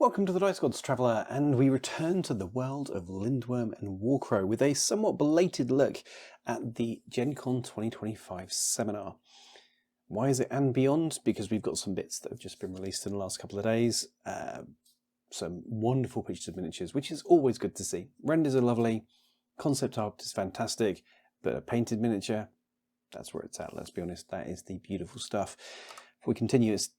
Welcome to the Dice Gods Traveller, and we return to the world of Lindwurm and Warcrow with a somewhat belated look at the GenCon 2025 seminar. Why is it and beyond? Because we've got some bits that have just been released in the last couple of days. Some wonderful pictures of miniatures, which is always good to see. Renders are lovely, concept art is fantastic, but a painted miniature, that's where it's at, let's be honest. That is the beautiful stuff. Before we continue, as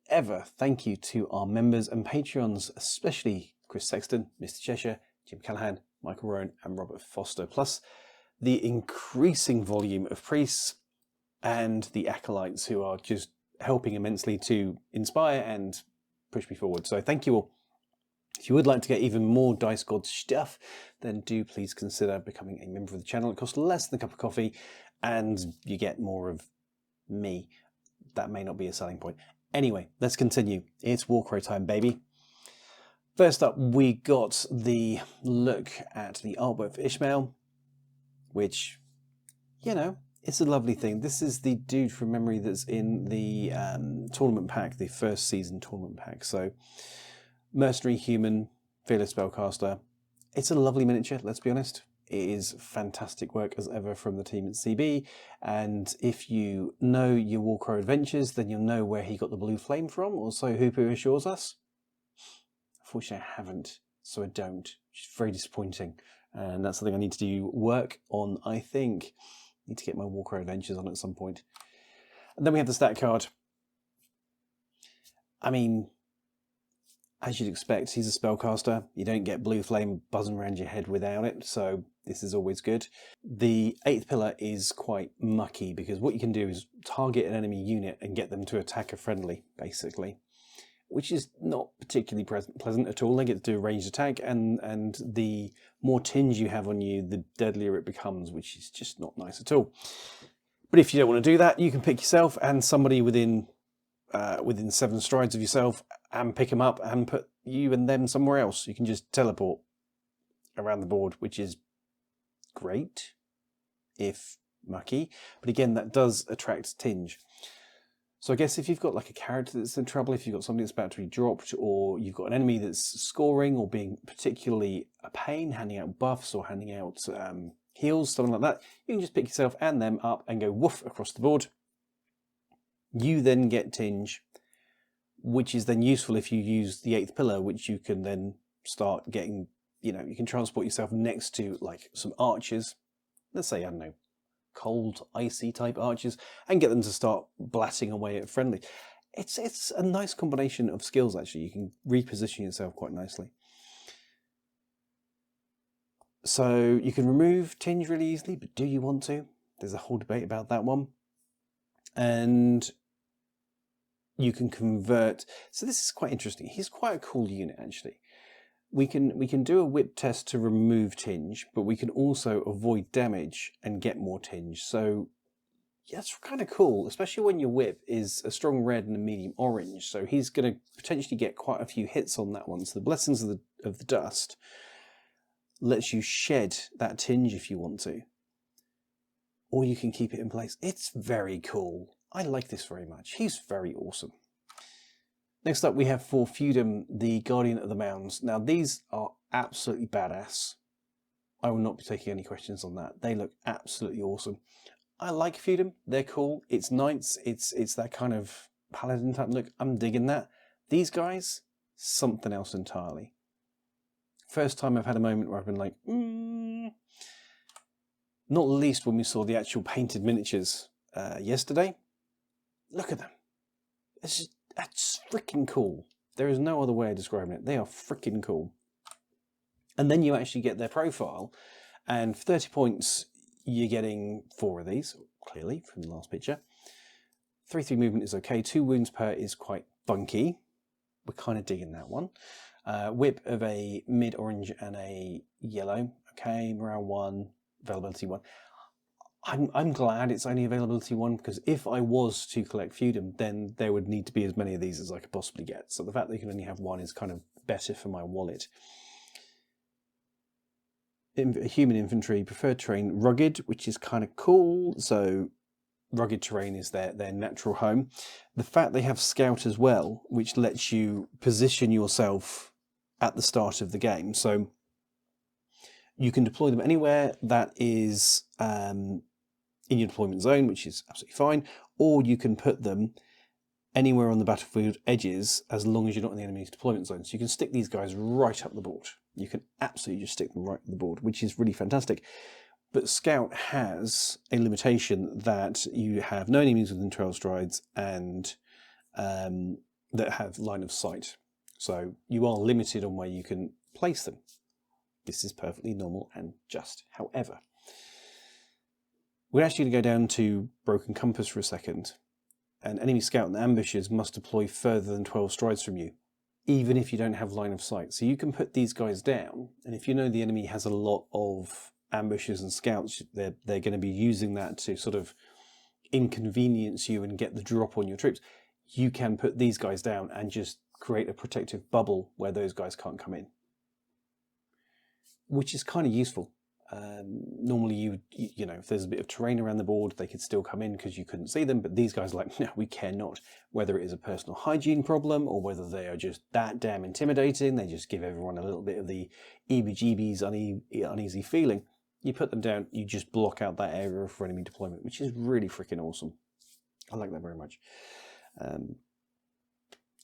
ever, thank you to our members and Patreons, especially Chris Sexton, Mr. Cheshire, Jim Callahan, Michael Rowan and Robert Foster, plus the increasing volume of priests and the acolytes who are just helping immensely to inspire and push me forward. So thank you all. If you would like to get even more Dice Gods stuff, then do please consider becoming a member of the channel. It costs less than a cup of coffee and you get more of me. That may not be a selling point. Anyway, let's continue. It's Warcrow time, baby. First up, we got the look at the artwork for Ismail, which, you know, it's a lovely thing. This is the dude from memory that's in the tournament pack, the first season tournament pack. So, mercenary, human, fearless spellcaster. It's a lovely miniature, let's be honest. It is fantastic work as ever from the team at CB, and if you know your Warcrow adventures, then you'll know where he got the blue flame from, or so Hooper assures us. Unfortunately, I haven't, so I don't, which is very disappointing, and that's something I need to do work on, I think. I need to get my Warcrow adventures on at some point. And then we have the stat card. I mean, as you'd expect, he's a spellcaster. You don't get blue flame buzzing around your head without it, so this is always good. The 8th pillar is quite mucky because what you can do is target an enemy unit and get them to attack a friendly, basically, which is not particularly pleasant at all. They get to do a ranged attack, and the more tinge you have on you, the deadlier it becomes, which is just not nice at all. But if you don't want to do that, you can pick yourself and somebody within 7 strides of yourself and pick them up and put you and them somewhere else. You can just teleport around the board, which is great, if mucky. But again, that does attract tinge. So I guess if you've got like a character that's in trouble, if you've got something that's about to be dropped, or you've got an enemy that's scoring or being particularly a pain, handing out buffs or handing out heals, something like that, you can just pick yourself and them up and go woof across the board. You then get tinge, which is then useful if you use the 8th pillar, which you can then start getting, you know, you can transport yourself next to like some archers, let's say, I don't know, cold, icy type archers, and get them to start blatting away at friendly. It's a nice combination of skills, actually. You can reposition yourself quite nicely. So you can remove tinge really easily, but do you want to? There's a whole debate about that one. And you can convert. So this is quite interesting. He's quite a cool unit, actually. We can do a whip test to remove tinge, but we can also avoid damage and get more tinge. So yeah, it's kind of cool, especially when your whip is a strong red and a medium orange. So he's going to potentially get quite a few hits on that one. So the blessings of the dust lets you shed that tinge if you want to, or you can keep it in place. It's very cool. I like this very much. He's very awesome. Next up, we have for Feudom, the Guardian of the Mounds. Now, these are absolutely badass. I will not be taking any questions on that. They look absolutely awesome. I like Feudom. They're cool. It's knights. It's that kind of paladin type look. I'm digging that. These guys, something else entirely. First time I've had a moment where I've been like, Not least when we saw the actual painted miniatures yesterday. Look at them. That's freaking cool. There is no other way of describing it. They are freaking cool. And then you actually get their profile, and for 30 points, you're getting 4 of these, clearly, from the last picture. 3/3 movement is okay. 2 wounds per is quite funky. We're kind of digging that one. Whip of a mid-orange and a yellow. Okay, morale 1, availability 1. I'm glad it's only availability 1, because if I was to collect Feudom, then there would need to be as many of these as I could possibly get. So the fact that you can only have 1 is kind of better for my wallet. Human infantry, preferred terrain, rugged, which is kind of cool. So rugged terrain is their natural home. The fact they have scout as well, which lets you position yourself at the start of the game. So you can deploy them anywhere that is in your deployment zone, which is absolutely fine, or you can put them anywhere on the battlefield edges as long as you're not in the enemy's deployment zone. So you can stick these guys right up the board. You can absolutely just stick them right up the board, which is really fantastic. But Scout has a limitation that you have no enemies within 12 strides and that have line of sight. So you are limited on where you can place them. This is perfectly normal and just. However, we're actually going to go down to Broken Compass for a second. An enemy scout and ambushes must deploy further than 12 strides from you, even if you don't have line of sight. So you can put these guys down, and if you know the enemy has a lot of ambushes and scouts, they're going to be using that to sort of inconvenience you and get the drop on your troops. You can put these guys down and just create a protective bubble where those guys can't come in, which is kind of useful. Normally you know, if there's a bit of terrain around the board, they could still come in because you couldn't see them, but these guys are like, no, we care not. Whether it is a personal hygiene problem or whether they are just that damn intimidating, they just give everyone a little bit of the EBGB's uneasy feeling. You put them down, you just block out that area for enemy deployment, which is really freaking awesome. I like that very much.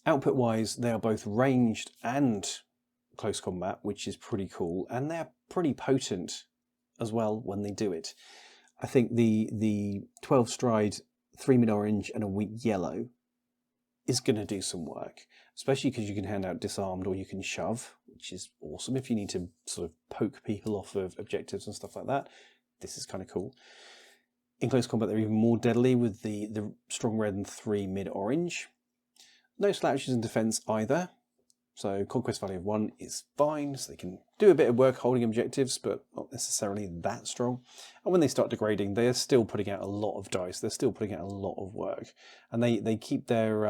Output wise, they are both ranged and close combat, which is pretty cool, and they're pretty potent as well when they do it. I think the 12 stride, 3 mid orange and a weak yellow is going to do some work, especially because you can hand out disarmed or you can shove, which is awesome if you need to sort of poke people off of objectives and stuff like that. This is kind of cool. In close combat, they're even more deadly with the strong red and 3 mid orange. No slouches in defense either. So conquest value of 1 is fine, so they can do a bit of work holding objectives, but not necessarily that strong. And when they start degrading, they are still putting out a lot of dice. They're still putting out a lot of work, and they keep their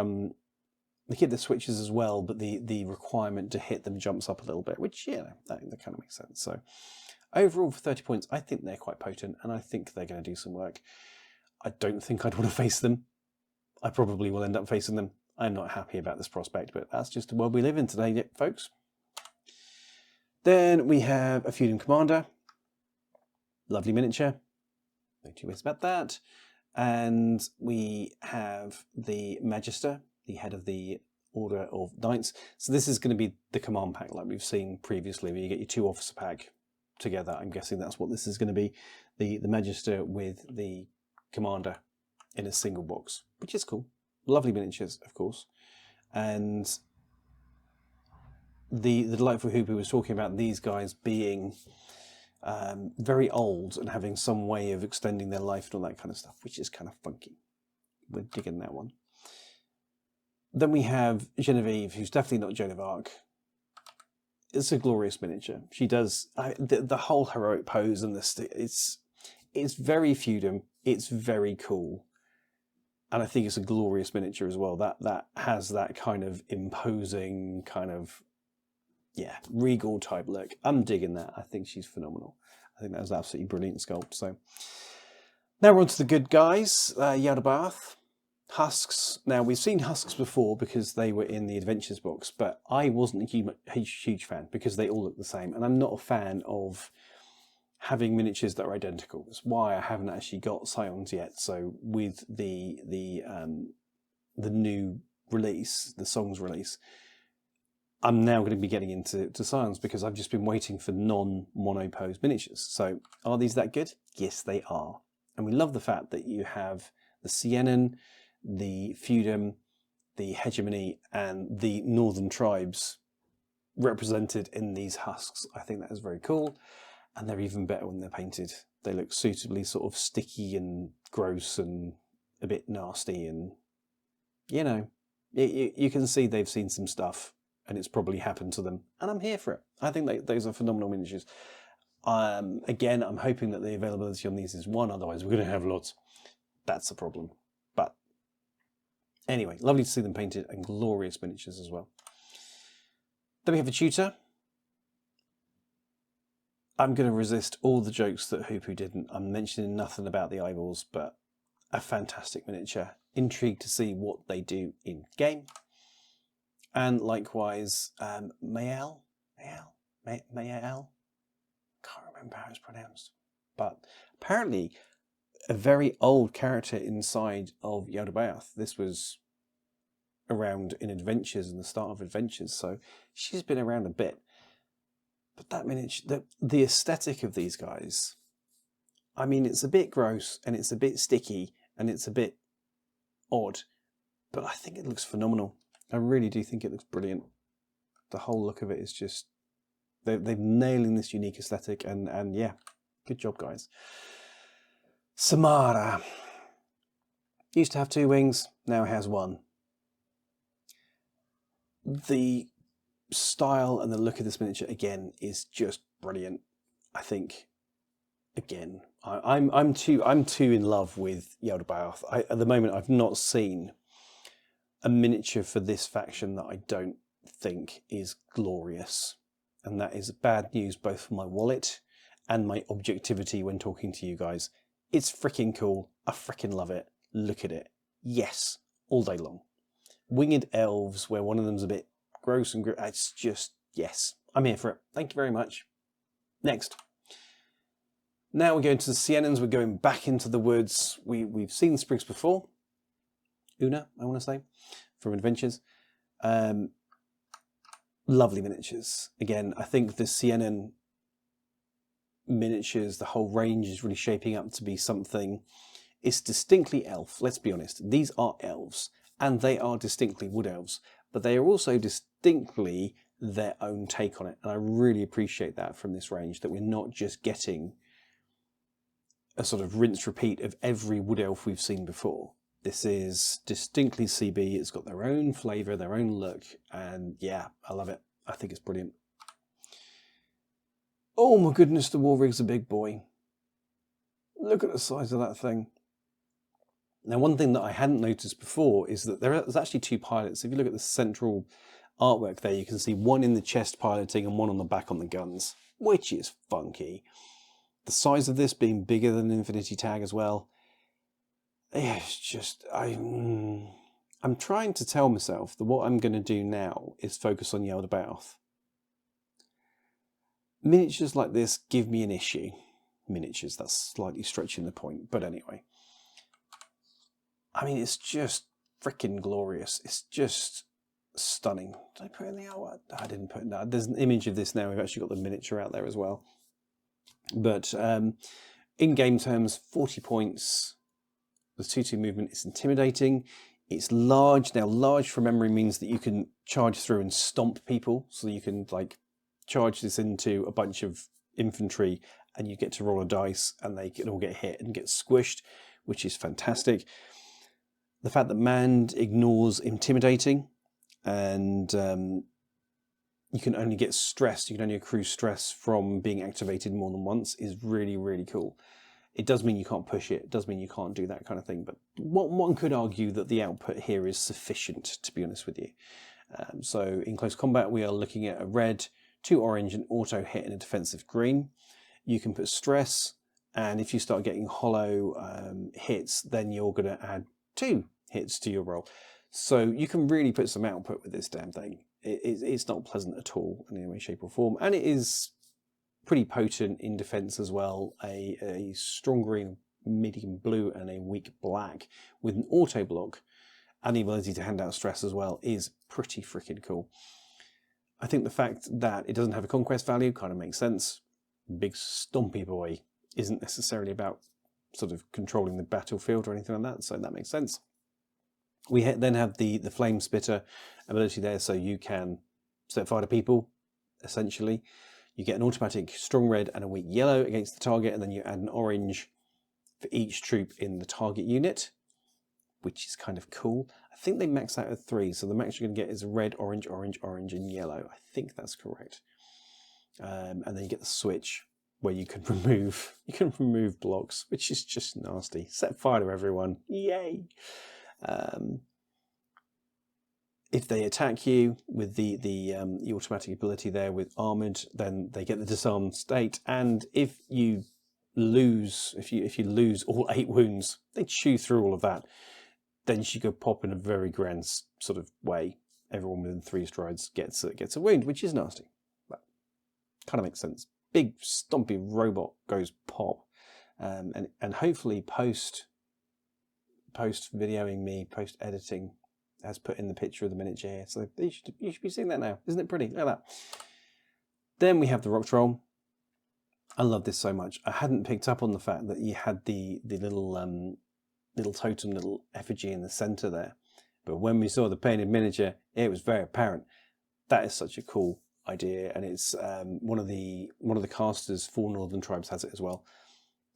switches as well, but the requirement to hit them jumps up a little bit, which, you know, that kind of makes sense. So overall, for 30 points, I think they're quite potent, and I think they're going to do some work. I don't think I'd want to face them. I probably will end up facing them. I'm not happy about this prospect, but that's just the world we live in today, folks. Then we have a Feudom Commander. Lovely miniature. No two ways about that. And we have the Magister, the head of the Order of Knights. So this is going to be the command pack like we've seen previously, where you get your 2 officer pack together. I'm guessing that's what this is going to be. The Magister with the Commander in a single box, which is cool. Lovely miniatures, of course. And the delightful Hooper was talking about these guys being very old and having some way of extending their life and all that kind of stuff, which is kind of funky. We're digging that one. Then we have Genevieve, who's definitely not Joan of Arc. It's a glorious miniature. She does the whole heroic pose and it's very Feudom. It's very cool. And I think it's a glorious miniature as well. That has that kind of imposing, kind of, yeah, regal type look. I'm digging that. I think she's phenomenal. I think that was absolutely brilliant sculpt. So now we're on to the good guys. Yaldabaoth, Husks. Now we've seen Husks before because they were in the Adventures box, but I wasn't a huge fan because they all look the same. And I'm not a fan of having miniatures that are identical. That's why I haven't actually got Scions yet. So with the new release, the Songs release, I'm now going to be getting into Scions because I've just been waiting for non-monopose miniatures. So are these that good? Yes, they are. And we love the fact that you have the Siennon, the Feudom, the Hegemony, and the Northern tribes represented in these Husks. I think that is very cool. And they're even better when they're painted. They look suitably sort of sticky and gross and a bit nasty. And, you know, you can see they've seen some stuff and it's probably happened to them. And I'm here for it. I think those are phenomenal miniatures. Again, I'm hoping that the availability on these is 1. Otherwise, we're going to have lots. That's a problem. But anyway, lovely to see them painted and glorious miniatures as well. Then we have a tutor. I'm going to resist all the jokes that Hoopu didn't. I'm mentioning nothing about the eyeballs, but a fantastic miniature. Intrigued to see what they do in game. And likewise, Mael, Mael? Can't remember how it's pronounced. But apparently a very old character inside of Yaldabaoth. This was around in Adventures and the start of Adventures, so she's been around a bit. But that miniature, the aesthetic of these guys, I mean, it's a bit gross and it's a bit sticky and it's a bit odd, but I think it looks phenomenal. I really do think it looks brilliant. The whole look of it is just, they're nailing this unique aesthetic, and yeah, good job, guys. Samara used to have 2 wings, now has 1. The style and the look of this miniature again is just brilliant. I think again, I'm too in love with Yaldabaoth. At the moment, I've not seen a miniature for this faction that I don't think is glorious, and that is bad news both for my wallet and my objectivity when talking to you guys. It's freaking cool. I freaking love it. Look at it. Yes, all day long. Winged elves, where one of them's a bit gross and it's just, yes, I'm here for it. Thank you very much. Next. Now we're going to the Siennons. We're going back into the woods. We've seen the sprigs before. Una, I want to say, from Adventures. Lovely miniatures. Again, I think the Siennon miniatures, the whole range is really shaping up to be something. It's distinctly elf, let's be honest. These are elves, and they are distinctly wood elves, but they are also distinctly their own take on it. And I really appreciate that from this range, that we're not just getting a sort of rinse repeat of every wood elf we've seen before. This is distinctly CB. It's got their own flavour, their own look, and yeah, I love it. I think it's brilliant. Oh my goodness, the war rig's a big boy. Look at the size of that thing. Now, one thing that I hadn't noticed before is that there's actually 2 pilots. If you look at the central artwork there, you can see one in the chest piloting and one on the back on the guns, which is funky. The size of this being bigger than Infinity Tag as well. It's just, I'm trying to tell myself that what I'm going to do now is focus on Yaldabaoth. Miniatures like this give me an issue. Miniatures, that's slightly stretching the point, but anyway. I mean, it's just freaking glorious. It's just stunning. Did I put in the artwork? I didn't put in that. There's an image of this now. We've actually got the miniature out there as well. But in game terms, 40 points. The 2-2 movement is intimidating. It's large. Now, large from memory means that you can charge through and stomp people. So you can like charge this into a bunch of infantry and you get to roll a dice and they can all get hit and get squished, which is fantastic. The fact that manned ignores intimidating, and you can only get stressed, you can only accrue stress from being activated more than once, is really, really cool. It does mean you can't push it, it does mean you can't do that kind of thing, but one could argue that the output here is sufficient, to be honest with you. So in close combat, we are looking at a red, 2 orange, an auto hit and a defensive green. You can put stress, and if you start getting hollow hits, then you're going to add 2 hits to your roll. So you can really put some output with this damn thing. It's not pleasant at all in any way, shape or form. And it is pretty potent in defense as well. A strong green, medium blue and a weak black with an auto block and the ability to hand out stress as well is pretty freaking cool. I think the fact that it doesn't have a conquest value kind of makes sense. Big stompy boy isn't necessarily about sort of controlling the battlefield or anything like that, so that makes sense. We then have the flame spitter ability there, so you can set fire to people, essentially. You get an automatic strong red and a weak yellow against the target, and then you add an orange for each troop in the target unit, which is kind of cool. I think they max out at 3, so the max you're going to get is red, orange, orange, orange, and yellow. I think that's correct. And then you get the switch where you can remove blocks, which is just nasty. Set fire to everyone, yay! If they attack you with the automatic ability there with armored, then they get the disarmed state. And if you lose, if you lose all 8 wounds, they chew through all of that. Then she could pop in a very grand sort of way. Everyone within 3 strides gets a wound, which is nasty. But kind of makes sense. Big stompy robot goes pop, and hopefully post videoing me, post editing, has put in the picture of the miniature here. So you should be seeing that now. Isn't it pretty? Look at that. Then we have the rock troll. I love this so much. I hadn't picked up on the fact that you had the little totem, little effigy in the center there. But when we saw the painted miniature, it was very apparent. That is such a cool idea, and it's one of the casters for Northern Tribes has it as well.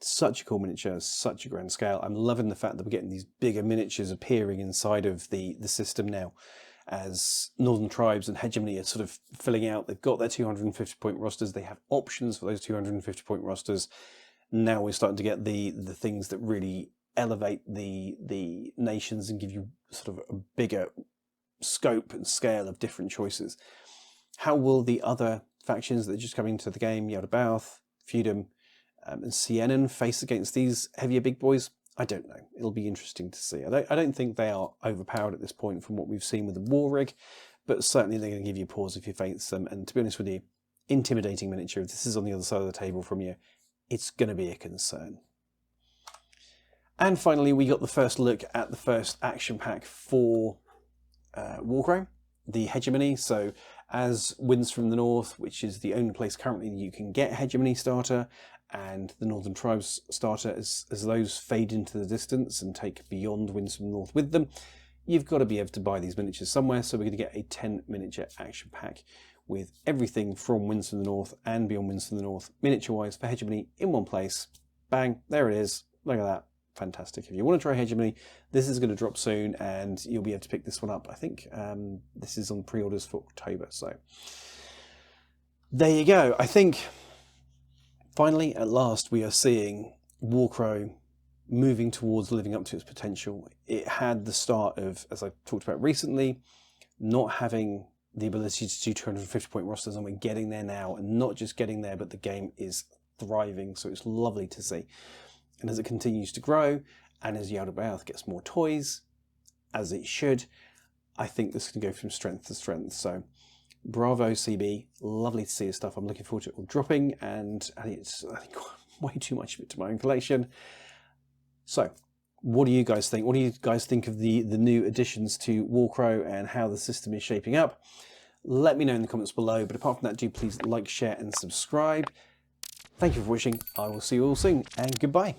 Such a cool miniature, such a grand scale. I'm loving the fact that we're getting these bigger miniatures appearing inside of the system now, as Northern Tribes and Hegemony are sort of filling out. They've got their 250 point rosters. They have options for those 250 point rosters. Now we're starting to get the things that really elevate the nations and give you sort of a bigger scope and scale of different choices. How will the other factions that are just coming to the game, Yaldabaoth, Feudom, and Siennon, face against these heavier big boys? I don't know. It'll be interesting to see. I don't think they are overpowered at this point from what we've seen with the war rig, but certainly they're going to give you pause if you face them. And to be honest with you, intimidating miniature, if this is on the other side of the table from you, it's going to be a concern. And finally, we got the first look at the first action pack for Warcrow, the Hegemony. So as Winds from the North, which is the only place currently you can get Hegemony starter, and the Northern Tribes starter, as those fade into the distance and take beyond Winds from the North with them, you've got to be able to buy these miniatures somewhere. So we're going to get a 10 miniature action pack with everything from Winds from the North and beyond Winds from the North, miniature-wise, for Hegemony in one place. Bang, there it is. Look at that. Fantastic. If you want to try Hegemony, this is going to drop soon and you'll be able to pick this one up. I think this is on pre-orders for October. So there you go. I think finally, at last, we are seeing Warcrow moving towards living up to its potential. It had the start of, as I talked about recently, not having the ability to do 250 point rosters, and we're getting there now, and not just getting there, but the game is thriving. So it's lovely to see. And as it continues to grow, and as Yaldabaoth gets more toys, as it should, I think this can go from strength to strength. So bravo, CB. Lovely to see your stuff. I'm looking forward to it all dropping, and it's, I think, way too much of it to my own collection. So what do you guys think? What do you guys think of the new additions to Warcrow and how the system is shaping up? Let me know in the comments below. But apart from that, do please like, share, and subscribe. Thank you for watching. I will see you all soon, and goodbye.